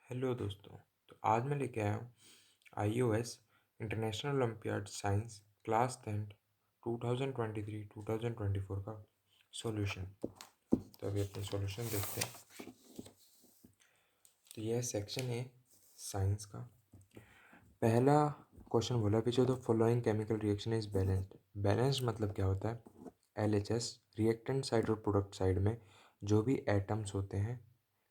Hello दोस्तों। तो आज मैं लेके आया हूँ IOS international olympiad science class 10 2023-2024 का सॉल्यूशन। तो अभी अपने सॉल्यूशन देखते हैं। तो यह सेक्शन है साइंस का। पहला क्वेश्चन बोला विच of the following chemical reaction is balanced. Balanced मतलब क्या होता है? LHS रिएक्टेंट साइड और प्रोडक्ट साइड में जो भी एटम्स होते हैं,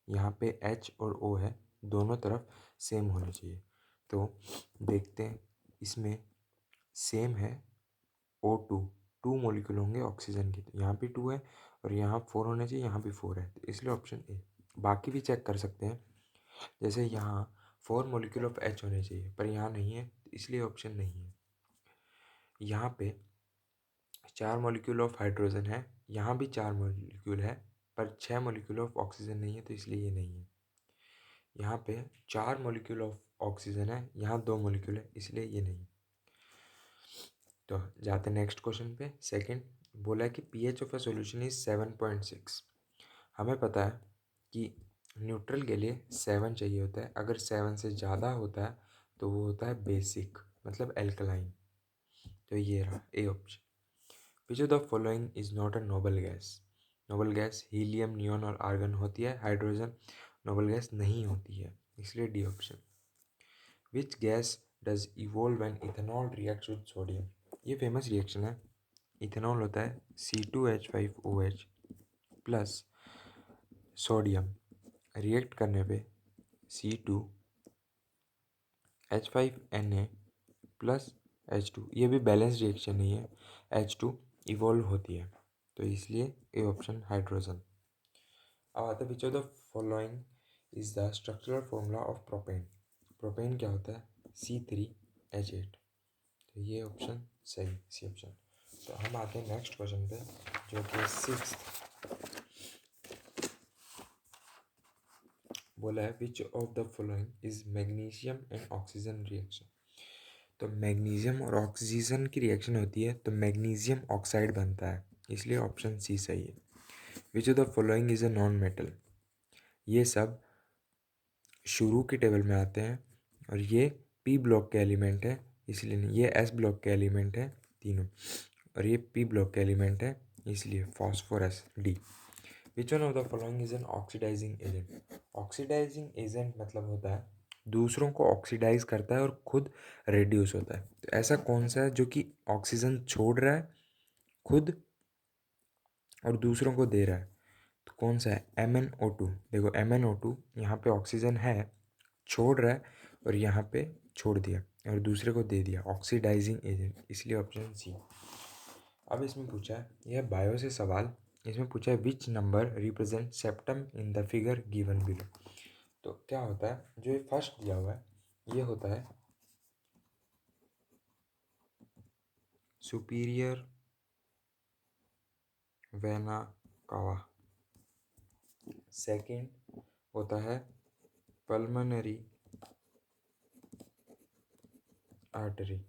यहाँ पे H और O है, दोनों तरफ सेम होने चाहिए। तो देखते हैं, इसमें सेम है O2, 2 मॉलिक्यूल होंगे ऑक्सीजन के, तो यहाँ भी 2 है और यहाँ 4 होने चाहिए, यहाँ भी 4 है, तो इसलिए ऑप्शन ए। बाकी भी चेक कर सकते हैं, जैसे यहाँ 4 मॉलिक्यूल ऑफ H होने चाहिए पर यहाँ नहीं है, तो इसलिए ऑप्शन नहीं है। यहाँ पे 4 मॉलिक्यूल ऑफ हाइड्रोजन है, यहाँ भी 4 मॉलिक्यूल है पर 6 मॉलिक्यूल ऑफ ऑक्सीजन नहीं है, तो इसलिए ये नहीं है। यहाँ पे 4 मॉलिक्यूल ऑफ ऑक्सीजन है, यहाँ 2 मॉलिक्यूल है, इसलिए ये नहीं। तो जाते नेक्स्ट क्वेश्चन पे। सेकंड बोला है कि pH of a solution is 7.6। हमें पता है कि न्यूट्रल के लिए 7 चाहिए होता है, अगर 7 से ज़्यादा होता है तो वो होता है बेसिक, मतलब एल्कलाइन। तो ये रहा A option. Which of the following is not a noble gas. Noble gas helium, neon और आर्गन होती है, हाइड्रोजन नोबल गैस नहीं होती है, इसलिए D option. Which gas does evolve when ethanol reacts with sodium. ये फेमस रिएक्शन है। Ethanol होता है C2H5OH प्लस सोडियम, रिएक्ट करने पे C2H5Na प्लस H2। ये भी बैलेंस रिएक्शन नहीं है, H2 इवॉल्व होती है, तो इसलिए ए ऑप्शन हाइड्रोजन। अब आता है which of the following is the structural formula of propane. Propane क्या होता है? C3H8, तो ये ऑप्शन सही, सी ऑप्शन। तो हम आते हैं नेक्स्ट क्वेश्चन पे, जो कि 6 बोला है which of the following is magnesium and oxygen reaction. तो मैग्नीशियम और ऑक्सीजन की रिएक्शन होती है तो मैग्नीशियम ऑक्साइड बनता है, इसलिए ऑप्शन सी सही है। Which of the following is a non metal. ये सब शुरू की टेबल में आते हैं और ये पी ब्लॉक के एलिमेंट है, इसलिए नहीं। ये एस ब्लॉक के एलिमेंट है तीनों, और ये पी ब्लॉक के एलिमेंट है, इसलिए phosphorus D. Which one of the following is an oxidising agent. Oxidising agent मतलब होता है दूसरों को ऑक्सीडाइज करता है और खुद रेड्यूस होता है। तो ऐसा कौन सा है जो कि ऑक्सीजन छोड़ रहा है खुद और दूसरों को दे रहा है? तो कौन सा है? MnO2। देखो MnO2 यहाँ पे ऑक्सीजन है, छोड़ रहा है, और यहाँ पे छोड़ दिया और दूसरे को दे दिया, ऑक्सीडाइजिंग एजेंट, इसलिए ऑप्शन सी। अब इसमें पूछा है, यह बायो से सवाल, इसमें पूछा है which number represent septum in the figure given below. तो क्या होता है, जो ये फर्स्ट दिया हुआ है ये होता है सुपीरियर वेना कावा, सेकंड होता है पल्मोनरी आर्टरी,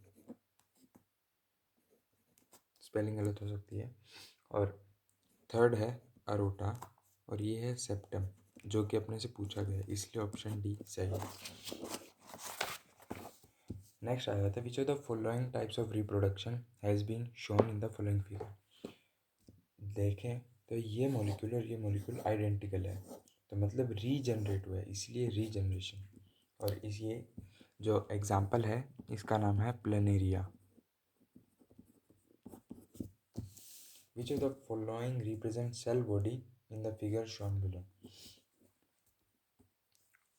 स्पेलिंग गलत हो सकती है, और थर्ड है अरोटा, और ये है सेप्टम जो कि अपने से पूछा गया है, इसलिए ऑप्शन डी सही है। नेक्स्ट आ जाता है which of the following types of reproduction has been shown in the following figure. देखें तो ये मॉलिक्यूल और ये मॉलिक्यूल आइडेंटिकल है, तो मतलब रीजनरेट हुआ है, इसलिए रीजनरेशन। और इस ये जो एग्जाम्पल है इसका नाम है planaria. Which of the following represent cell body in the figure shown below.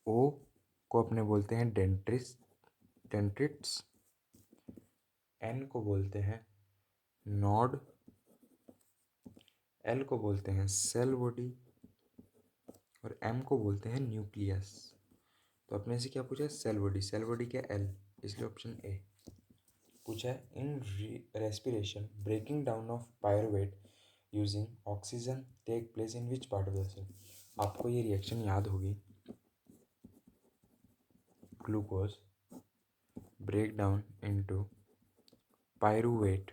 O को अपने बोलते हैं डेंट्रिट्स, एन को बोलते हैं नोड, एल को बोलते हैं सेल बॉडी, और एम को बोलते हैं न्यूक्लियस। तो अपने से क्या पूछा है? सेल बॉडी, सेल बॉडी क्या? एल, इसलिए ऑप्शन ए। पूछा है in respiration breaking down of pyruvate using oxygen take place in which part of the cell. आपको ये रिएक्शन याद होगी, glucose break down into pyruvate,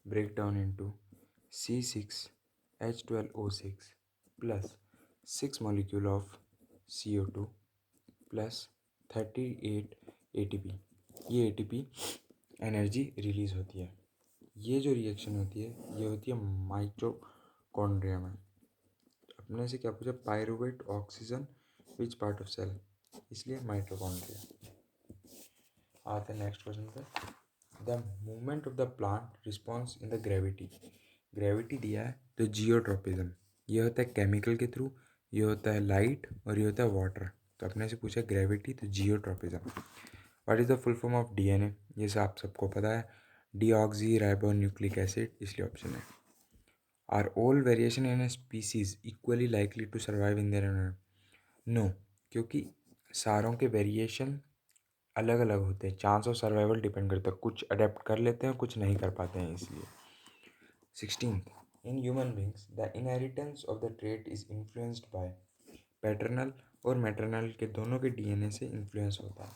break down into C6H12O6 plus 6 molecule of CO2 plus 38 ATP। ये ATP energy release होती है। ये जो reaction होती है ये होती है माइटोकॉन्ड्रिया में। अपने से क्या पूछा, pyruvate oxygen which part of cell, इसलिए माइटोकॉन्ड्रिया। आते हैं नेक्स्ट क्वेश्चन पे। The movement of the plant response in the gravity. Gravity दिया है तो जियोट्रॉपिज्म, ये होता है केमिकल के थ्रू, ये होता है लाइट और ये होता है वाटर। तो अपने से पूछा ग्रेविटी तो geotropism. What is the full form of DNA, ये सब आप सबको पता है, डीऑक्सी राइबो न्यूक्लिक एसिड, इसलिए ऑप्शन है। Are all variation in a species equally likely to survive in their environment? No, क्योंकि सारों के वेरिएशन अलग अलग होते हैं, चांस ऑफ सर्वाइवल डिपेंड करता है, कुछ अडेप्ट कर लेते हैं कुछ नहीं कर पाते हैं, इसलिए। 16th, in human beings the inheritance of the trait is influenced by. Paternal और मैटरनल के दोनों के DNA से इन्फ्लुएंस होता है।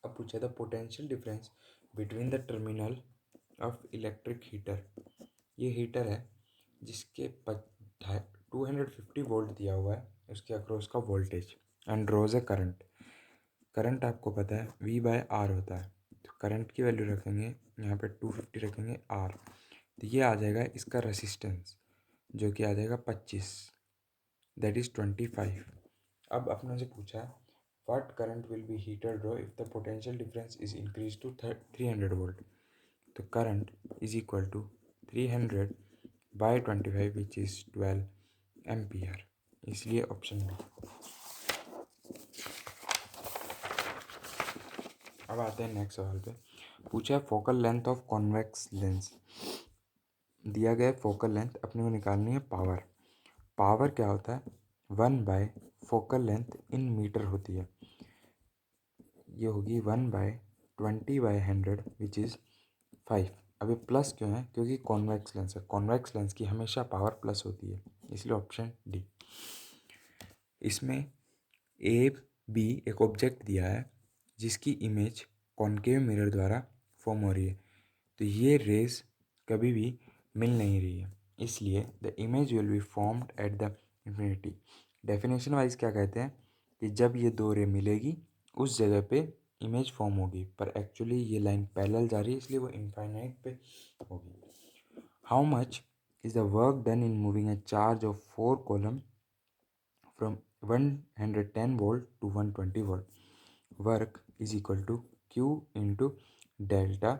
अब पूछा था potential difference between the terminal of electric heater. ये हीटर है जिसके 250 वोल्ट दिया हुआ है, उसके अक्रॉस का voltage and draws a current. Current आपको पता है V/R होता है, तो करंट की वैल्यू रखेंगे यहाँ पे 250 रखेंगे R, तो ये आ जाएगा इसका रेसिस्टेंस जो कि आ जाएगा 25, दैट इज़ 25। अब अपने से पूछा है what current will be heater draw if the potential difference is increase to 300 volt. तो current is equal to 300/25 which is 12 ampere, इसलिए ऑप्शन बी। अब आते हैं नेक्स्ट सवाल पे। पूछा है focal length of convex lens. दिया गया फोकल लेंथ, अपने को निकालनी है पावर। पावर क्या होता है, 1 फोकल लेंथ इन मीटर होती है, ये होगी 1/20/100 विच इज़ 5। अभी प्लस क्यों है, क्योंकि कॉन्वेक्स लेंस है, कॉन्वेक्स लेंस की हमेशा पावर प्लस होती है, इसलिए ऑप्शन डी। इसमें ए बी एक ऑब्जेक्ट दिया है जिसकी इमेज कॉन्केव मिरर द्वारा फॉर्म हो रही है, तो ये रेज कभी भी मिल नहीं रही है, इसलिए the image will be formed at the infinity. Definition wise क्या कहते हैं कि जब ये दो रे मिलेगी उस जगह पे इमेज फॉर्म होगी, पर एक्चुअली ये लाइन पैरेलल जा रही है इसलिए वो इनफाइनाइट पे होगी। How much is the work done in moving a charge of 4 coulomb from 110 volt to 120 volt? Work is equal to Q into delta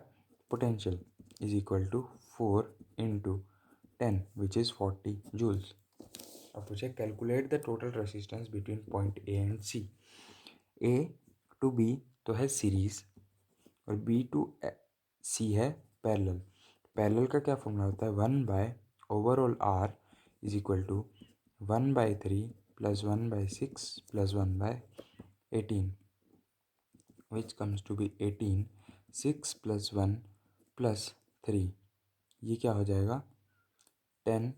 potential is equal to 4 into 10 which is 40 joules. अब पूछे calculate the total resistance between point A and C। A to B तो है series और B to C है parallel. Parallel का क्या formula होता है, 1/ओवरऑल R is equal to 1/3 plus 1/6 plus 1/18 which comes to be 18। 6 plus 1 plus 3, ये क्या हो जाएगा 10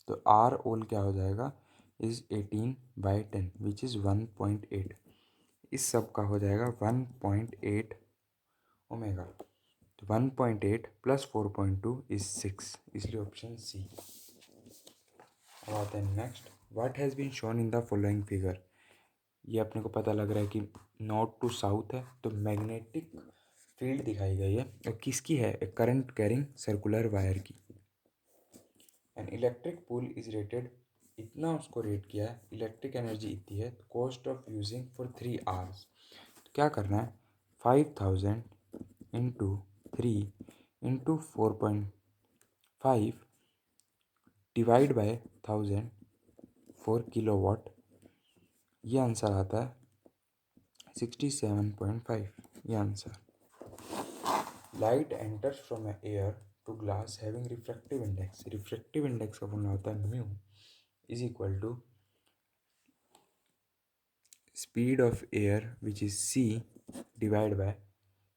तो R ओल क्या हो जाएगा इज 18/10 विच इज़ 1.8। इस सब का हो जाएगा 1.8 ओमेगा, तो 1.8 प्लस 4.2 इज 6, इसलिए ऑप्शन सी। अब आते हैं next, what has been shown in the following figure. ये अपने को पता लग रहा है कि नॉर्थ टू साउथ है, तो मैग्नेटिक फील्ड दिखाई गई है, और किसकी है, एक करंट कैरिंग सर्कुलर वायर की। An electric bulb is rated, इतना उसको रेट किया है, इलेक्ट्रिक एनर्जी इतनी है, cost of using for 3 hours. तो क्या करना है, 5000 into 3 into 4.5 divide by 1000 4 kilowatt, ये आंसर आता है 67.5, ये answer. Light enters from air to glass having refractive index. Refractive index का फॉर्मूला होता है mu is equal to speed of air which is c divided by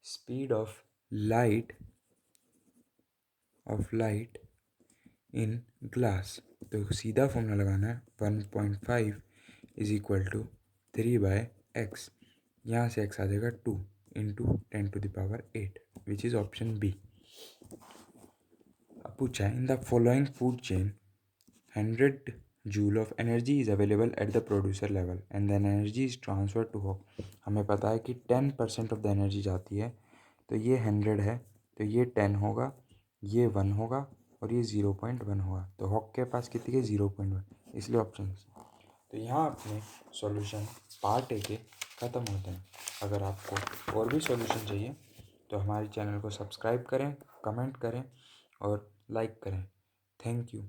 speed of light in glass। तो सीधा formula लगाना है, 1.5 is equal to 3/x, यहाँ से x आ जाएगा 2 into 10⁸ which is option B. अब पूछा है in the following food chain 100 joule of energy is available at the producer level and the energy is transfer to hawk. हमें पता है कि 10% ऑफ द एनर्जी जाती है, तो ये 100 है, तो ये 10 होगा, ये 1 होगा और ये 0.1 होगा। तो हॉक के पास कितनी है? 0.1, इसलिए ऑप्शन। तो यहाँ अपने सॉल्यूशन पार्ट ए के ख़त्म होते हैं। अगर आपको और भी सॉल्यूशन चाहिए तो हमारे चैनल को सब्सक्राइब करें, कमेंट करें और लाइक करें। Thank you.